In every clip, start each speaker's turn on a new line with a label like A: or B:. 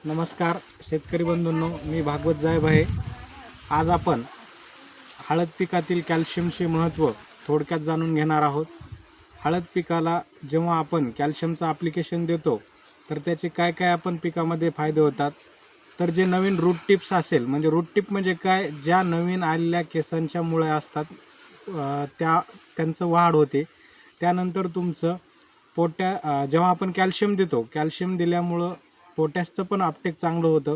A: नमस्कार शेतकरी बंधूंनो, मी भागवत जायब आहे। आज आपण हळद पिकातील कॅल्शियमचे महत्त्व थोडक्यात जाणून घेणार आहोत। हळद पिकाला जेव्हा आपण कॅल्शियमचं ॲप्लिकेशन देतो तर त्याचे काय काय आपण पिकामध्ये फायदे होतात। तर जे नवीन रूट टिप्स असेल, म्हणजे रूट टिप म्हणजे काय, ज्या नवीन आलेल्या केसांच्या मुळ्या असतात त्यांचं वाढ होते। त्यानंतर तुमचं जेव्हा आपण कॅल्शियम देतो, कॅल्शियम दिल्यामुळं पोटॅशचं पण अपटेक चांगलं होतं।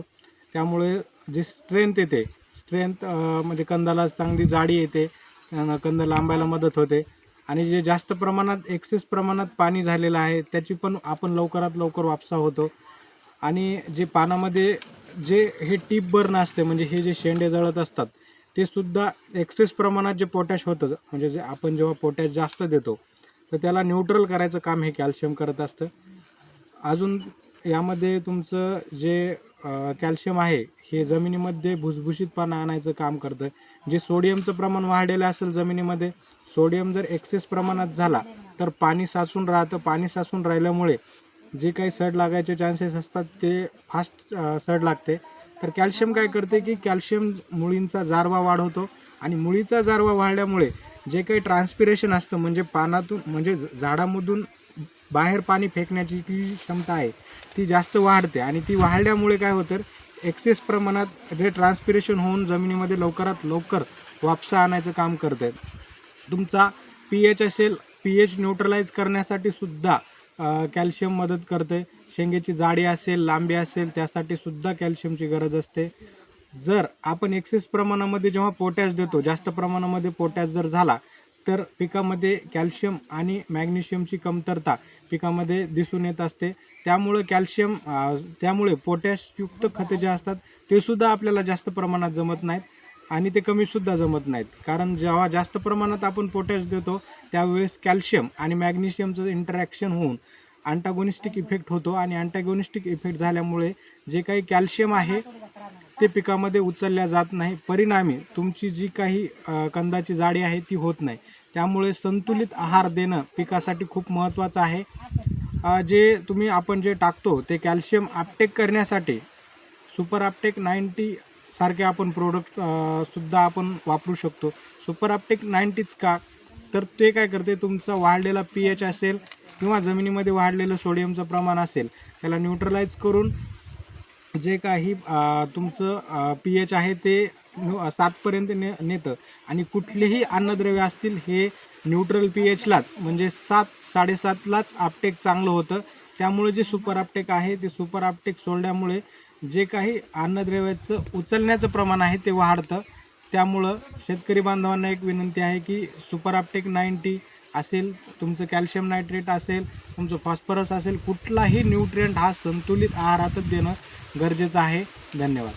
A: त्यामुळे जी स्ट्रेंथ येते, म्हणजे कंदाला चांगली जाडी येते, कंद लांबायला मदत होते। आणि जे जास्त प्रमाणात एक्सेस प्रमाणात पाणी झालेलं आहे त्याची पण आपण लवकरात लवकर वापसा होतो। आणि जे पानामध्ये जे हे टीप बर्न असते, म्हणजे हे जे शेंडे जळत असतात ते सुद्धा एक्सेस प्रमाणात जे पोटॅश होतं, म्हणजे जे आपण जेव्हा पोटॅश जास्त देतो तर त्याला न्यूट्रल करायचं काम हे कॅल्शियम करत असतं। अजून यामध्ये तुमचं जे कॅल्शियम आहे हे जमिनीमध्ये भुसभुशीतपणा आणायचं काम करतं। जे सोडियमचं प्रमाण वाढलेलं असेल जमिनीमध्ये, सोडियम जर एक्सेस प्रमाणात झाला तर पाणी साचून राहतं। पाणी साचून राहिल्यामुळे जे काही सड लागायचे चान्सेस असतात ते फास्ट सड लागते। तर कॅल्शियम काय करते की कॅल्शियम मुळींचा जारवा वाढवतो, आणि मुळीचा जारवा वाढल्यामुळे जे काही ट्रान्सपिरेशन असतं, म्हणजे पानातून म्हणजे झाडामधून बाहेर पाणी फेकण्याची जी क्षमता आहे ती जास्त वाढते। आणि ती वाढल्यामुळे काय होतं, एक्सेस प्रमाणात जे ट्रान्सपिरेशन होऊन जमिनीमध्ये लवकरात लवकर वापसा आणायचं काम करतं। तुमचा पीएच असेल, पीएच न्यूट्रलाइज करण्यासाठी सुद्धा कॅल्शियम मदत करते। शेंगेची जाडी असेल, लांबी असेल, त्यासाठी सुद्धा कॅल्शियमची गरज असते। जर आपण एक्सेस प्रमाणामध्ये जेव्हा पोटॅश देतो, जास्त प्रमाणामध्ये पोटॅश जर झाला तर पिकामध्ये कॅल्शियम आणि मॅग्नेशियमची कमतरता पिकामध्ये दिसून येत असते। त्यामुळे पोटॅशयुक्त खते जे असतात ते सुद्धा आपल्याला जास्त प्रमाणात जमत नाहीत, आणि ते कमीसुद्धा जमत नाहीत। कारण जेव्हा जास्त प्रमाणात आपण पोटॅश देतो त्यावेळेस कॅल्शियम आणि मॅग्नेशियमचं इंटरॅक्शन होऊन अँटागोनिस्टिक इफेक्ट होतो, आणि अँटागोनिस्टिक इफेक्ट झाल्यामुळे जे काही कॅल्शियम आहे ते पिकामध्ये उचलल्या जात नाही। परिणामी तुमची जी काही कंदाची जाडी आहे ती होत नाही। त्यामुळे संतुलित आहार देणं पिकासाठी खूप महत्त्वाचं आहे। आपण जे टाकतो ते कॅल्शियम अपटेक करण्यासाठी सुपर अपटेक 90 सारखे आपण प्रोडक्ट सुद्धा आपण वापरू शकतो। सुपर अपटेक 90च का, तर ते काय करते, तुमचा वाढलेला पीएच असेल किंवा जमिनीमध्ये वाढलेलं सोडियमचं प्रमाण असेल त्याला न्यूट्रलाइज करून जे काही तुमचं पीएच आहे ते 7पर्यंत नेतं। आणि कुठलेही अन्नद्रव्य असतील हे न्यूट्रल पीएचलाच, म्हणजे 7-7.5लाच अपटेक चांगलं होतं। त्यामुळे जे सुपर अपटेक आहे ते सुपर अपटेक सोडल्यामुळे जे काही अन्नद्रव्याचं उचलण्याचं प्रमाण आहे ते वाढतं। त्यामुळं शेतकरी बांधवांना एक विनंती आहे की सुपर अपटेक 90 असेल, तुमचं कॅल्शियम नायट्रेट असेल, तुमचं फॉस्फरस असेल, कुठलाही न्यूट्रिएंट हा संतुलित आहारातच देणं गरजेचं आहे। धन्यवाद।